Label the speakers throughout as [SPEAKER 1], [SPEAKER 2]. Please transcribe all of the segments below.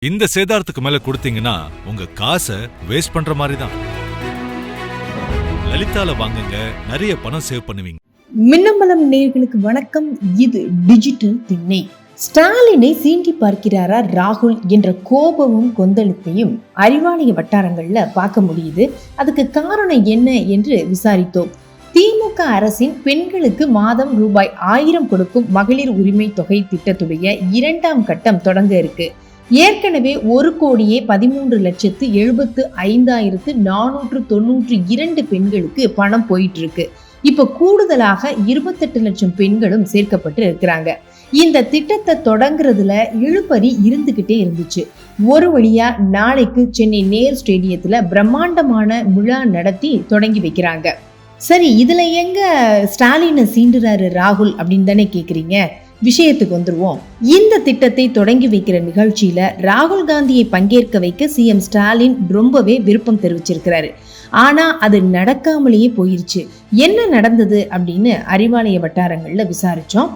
[SPEAKER 1] இந்த சேதாரத்துக்கு மேல கொடுத்தீங்கன்னா உங்க காசை வேஸ்ட் பண்ற மாதிரி தான். லலிதால வாங்குங்க, நிறைய பணம் சேவ் பண்ணுவீங்க.
[SPEAKER 2] மின்னம்பலம் நேயர்களுக்கு வணக்கம். இது டிஜிட்டல் திண்ணை. ஸ்டாலினை சீண்டி பார்க்கிறாரா ராகுல் என்ற கோபமும் கொந்தளிப்பையும் அறிவாலய வட்டாரங்கள்ல பார்க்க முடியுது. அதுக்கு காரணம் என்ன என்று விசாரித்தோம். திமுக அரசின் பெண்களுக்கு மாதம் ரூபாய் 1000 கொடுக்கும் மகளிர் உரிமை தொகை திட்டத்துடைய 2ஆம் கட்டம் தொடங்க இருக்கு. ஏற்கனவே 1,13,75,492 பெண்களுக்கு பணம் போயிட்டு இருக்கு. இப்ப கூடுதலாக 28 லட்சம் பெண்களும் சேர்க்கப்பட்டு இருக்கிறாங்க. இந்த திட்டத்தை தொடங்குறதுல இழுபறி இருந்துகிட்டே இருந்துச்சு. ஒரு வழியா நாளைக்கு சென்னை நேரு ஸ்டேடியத்துல பிரம்மாண்டமான விழா நடத்தி தொடங்கி வைக்கிறாங்க. சரி, இதுல எங்க ஸ்டாலினை சீண்டுறாரு ராகுல் அப்படின்னு தானே கேக்குறீங்க. விஷயத்துக்கு வந்துருவோம். இந்த திட்டத்தை தொடங்கி வைக்கிற நிகழ்ச்சியில ராகுல் காந்தியை பங்கேற்க வைக்க சிஎம் ஸ்டாலின் ரொம்பவே விருப்பம் தெரிவிச்சிருக்கிறாரு. ஆனா அது நடக்காமலேயே போயிருச்சு. என்ன நடந்தது அப்படின்னு அறிவாலய வட்டாரங்கள்ல விசாரிச்சோம்.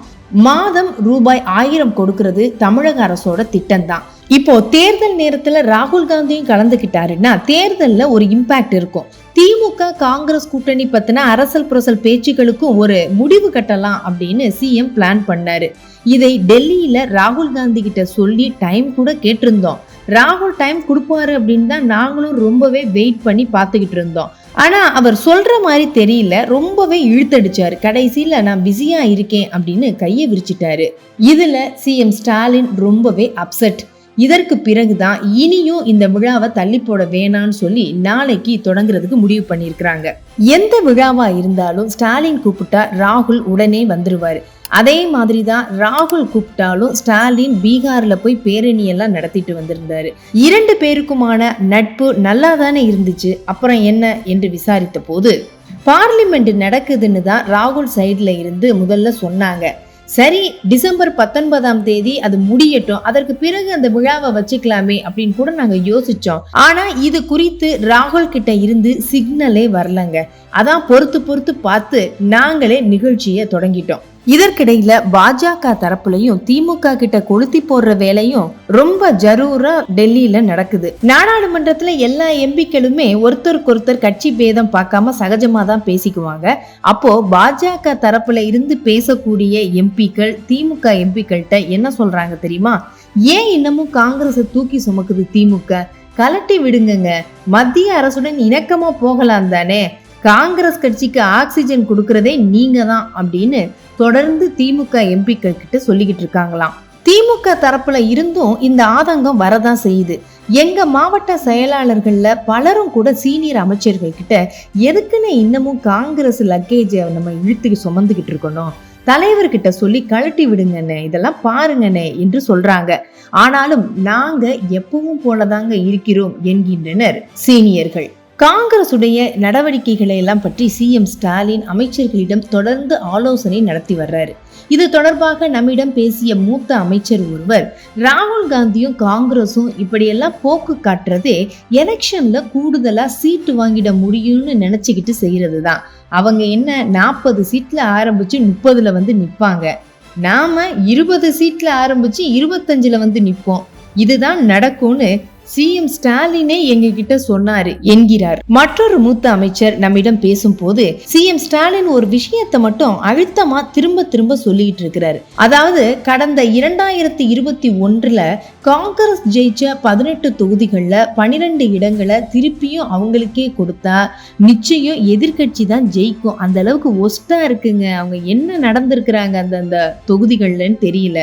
[SPEAKER 2] மாதம் ரூபாய் 1000 கொடுக்கறது தமிழக அரசோட திட்டம் தான். இப்போ தேர்தல் நேரத்துல ராகுல் காந்தியும் கலந்துகிட்டாருன்னா தேர்தல்ல ஒரு இம்பாக்ட் இருக்கும். திமுக காங்கிரஸ் கூட்டணி பத்தின அரசல் புரசல் பேச்சுக்களுக்கும் ஒரு முடிவு கட்டலாம் அப்படின்னு சிஎம் பிளான் பண்ணாரு. இதை டெல்லியில ராகுல் காந்தி கிட்ட சொல்லி டைம் கூட கேட்டிருந்தோம். ராகுல் டைம் கொடுப்பாரு அப்படின்னு தான் நாங்களும் ரொம்பவே வெயிட் பண்ணி பார்த்துக்கிட்டு இருந்தோம். ஆனா அவர் சொல்ற மாதிரி தெரியல, ரொம்பவே இழுத்தடிச்சாரு. கடைசியில நான் பிஸியா இருக்கேன் அப்படின்னு கையை விரிச்சிட்டாரு. இதுல சிஎம் ஸ்டாலின் ரொம்பவே அப்செட். இதற்கு பிறகுதான் இனியும் இந்த விழாவை தள்ளி போட வேணான்னு சொல்லி நாளைக்கு தொடங்குறதுக்கு முடிவு பண்ணியிருக்கிறாங்க. எந்த விழாவா இருந்தாலும் ஸ்டாலின் கூப்பிட்டா ராகுல் உடனே வந்துருவாரு. அதே மாதிரிதான் ராகுல் கூப்பிட்டாலும் ஸ்டாலின் பீகார்ல போய் பேரணி எல்லாம் நடத்திட்டு வந்திருந்தாரு. 2 பேருக்குமான நட்பு நல்லா தானே இருந்துச்சு. அப்புறம் என்ன என்று விசாரித்த போது பார்லிமெண்ட் நடக்குதுன்னு தான் ராகுல் சைட்ல இருந்து முதல்ல சொன்னாங்க. சரி, டிசம்பர் 19ஆம் தேதி அது முடியட்டும், அதற்கு பிறகு அந்த விழாவை வச்சுக்கலாமே அப்படின்னு கூட நாங்க யோசிச்சோம். ஆனா இது குறித்து ராகுல் கிட்ட இருந்து சிக்னலே வரலங்க. அதான் பொறுத்து பார்த்து நாங்களே நிகழ்ச்சியை தொடங்கிட்டோம். இதற்கிடையில பாஜக தரப்புலையும் திமுக கிட்ட கொளுத்தி போடுற வேலையும் ரொம்ப ஜரூரா டெல்லியில நடக்குது. நாடாளுமன்றத்துல எல்லா எம்பிக்களுமே ஒருத்தருக்கு கட்சி பேதம் பார்க்காம சகஜமா தான் பேசிக்குவாங்க. அப்போ பாஜக தரப்புல இருந்து பேசக்கூடிய எம்பிக்கள் திமுக எம்பிக்கள்கிட்ட என்ன சொல்றாங்க தெரியுமா? ஏன் இன்னமும் காங்கிரஸ் தூக்கி சுமக்குது திமுக? கலட்டி விடுங்க, மத்திய அரசுடன் இணக்கமா போகலாம் தானே, காங்கிரஸ் கட்சிக்கு ஆக்சிஜன் கொடுக்கறதே நீங்க தான் அப்படின்னு தொடர்ந்து திமுக எம்பிக்கள் கிட்ட சொல்லிக்கிட்டு இருக்காங்களாம். திமுக தரப்புல இருந்தும் இந்த ஆதங்கம் வரதான் செய்யுது. எங்க மாவட்ட செயலாளர்கள்ல பலரும் கூட சீனியர் அமைச்சர்கள் கிட்ட எதுக்குன்னு இன்னமும் காங்கிரஸ் லக்கேஜ் நம்ம இழுத்துக்கு சுமந்துகிட்டு இருக்கணும், தலைவர்கிட்ட சொல்லி கழட்டி விடுங்கண்ணே, இதெல்லாம் பாருங்கண்ணே என்று சொல்றாங்க. ஆனாலும் நாங்க எப்பவும் போலதாங்க இருக்கிறோம் என்கின்றனர் சீனியர்கள். காங்கிரசுடைய நடவடிக்கைகளை எல்லாம் பற்றி சிஎம் ஸ்டாலின் அமைச்சர்களிடம் தொடர்ந்து ஆலோசனை நடத்தி வர்றாரு. இது தொடர்பாக நம்மிடம் பேசிய மூத்த அமைச்சர் ஒருவர், ராகுல் காந்தியும் காங்கிரஸும் இப்படியெல்லாம் போக்கு காட்டுறதே எலெக்ஷன்ல கூடுதலா சீட்டு வாங்கிட முடியும்னு நினைச்சுக்கிட்டு செய்யறதுதான். அவங்க என்ன 40 சீட்ல ஆரம்பிச்சு 30ல வந்து நிப்பாங்க, நாம 20 சீட்ல ஆரம்பிச்சு 25ல வந்து நிப்போம். இதுதான் நடக்கும்னு சிஎம் ஸ்டாலினே எங்க கிட்ட சொன்னாரு என்கிறார் மற்றொரு மூத்த அமைச்சர். நம்மிடம் பேசும்போது சிஎம் ஸ்டாலின் ஒரு விஷயத்தை மட்டும் அழுத்தமா திரும்ப சொல்லிட்டு இருக்கிறாரு. அதாவது கடந்த 2021ல காங்கிரஸ் ஜெயிச்ச 18 தொகுதிகள்ல 12 இடங்களை திருப்பியும் அவங்களுக்கே கொடுத்தா நிச்சயம் எதிர்கட்சி தான் ஜெயிக்கும். அந்த அளவுக்கு ஒஸ்டா இருக்குங்க. அவங்க என்ன நடந்திருக்கிறாங்க அந்த தொகுதிகள்லன்னு தெரியல.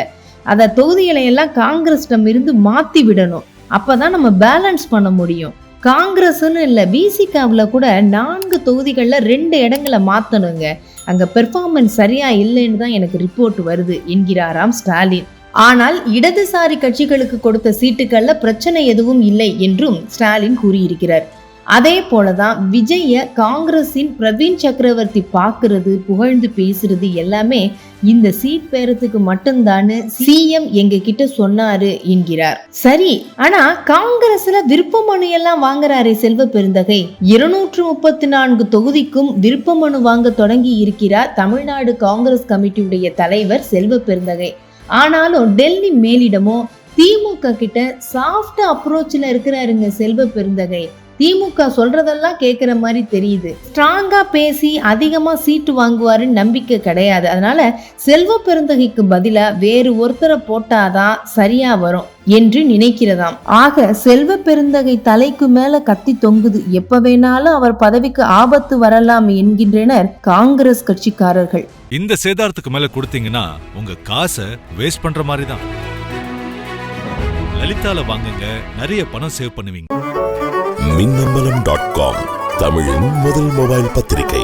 [SPEAKER 2] அந்த தொகுதிகளை எல்லாம் காங்கிரஸ்டம் இருந்து மாத்தி விடணும். அப்பதான் நம்ம பேலன்ஸ் பண்ண முடியும். காங்கிரஸ்ன்னு இல்ல, விசிகாவுல கூட 4 தொகுதிகள்ல 2 இடங்களை மாத்தணுங்க. அங்க பெர்ஃபார்மன்ஸ் சரியா இல்லைன்னு தான் எனக்கு ரிப்போர்ட் வருது என்கிறாராம் ஸ்டாலின். ஆனால் இடதுசாரி கட்சிகளுக்கு கொடுத்த சீட்டுகள்ல பிரச்சனை எதுவும் இல்லை என்றும் ஸ்டாலின் கூறியிருக்கிறார். அதே போலதான் விஜய காங்கிரஸின் பிரவீன் சக்கரவர்த்தி பாக்குறது, புகழ்ந்து பேசுறது எல்லாமே இந்த சீட் பேரத்துக்கு மட்டும்தான்னு சிஎம் எங்க கிட்ட சொன்னாரு என்கிறார். சரி, ஆனா காங்கிரஸ்ல விருப்ப மனு எல்லாம் வாங்குறாரே செல்வ பெருந்தகை. 234 தொகுதிக்கும் விருப்ப மனு வாங்க தொடங்கி இருக்கிறார் தமிழ்நாடு காங்கிரஸ் கமிட்டியுடைய தலைவர் செல்வ பெருந்தகை. ஆனாலும் டெல்லி மேலிடமோ திமுக கிட்ட சாஃப்ட் அப்ரோச்ல இருக்கிறாருங்க செல்வ பெருந்தகை. திமுக சொல்றதெல்லாம் கேட்கிற மாதிரி தெரியுது. ஸ்ட்ராங்கா பேசி அதிகமா சீட்டு வாங்குவாருன்னு நம்பிக்கை கிடையாது. அதனால செல்வ பெருந்தகைக்கு பதிலா வேறு ஒருத்தரை போட்டாதான் சரியா வரும் என்று நினைக்கிறதாம். ஆக செல்வ பெருந்தகை தலைக்கு மேல கத்தி தொங்குது. எப்ப வேணாலும் அவர் பதவிக்கு ஆபத்து வரலாம் என்கின்றனர் காங்கிரஸ் கட்சிக்காரர்கள்.
[SPEAKER 1] இந்த சேதாரத்துக்கு மேல கொடுத்தீங்கன்னா உங்க காசை வேஸ்ட் பண்ற மாதிரி தான். லலிதால வாங்குங்க, நிறைய பணம் சேவ் பண்ணுவீங்க.
[SPEAKER 3] மின்னம்பலம்.com தமிழின் முதல் மொபைல் பத்திரிகை.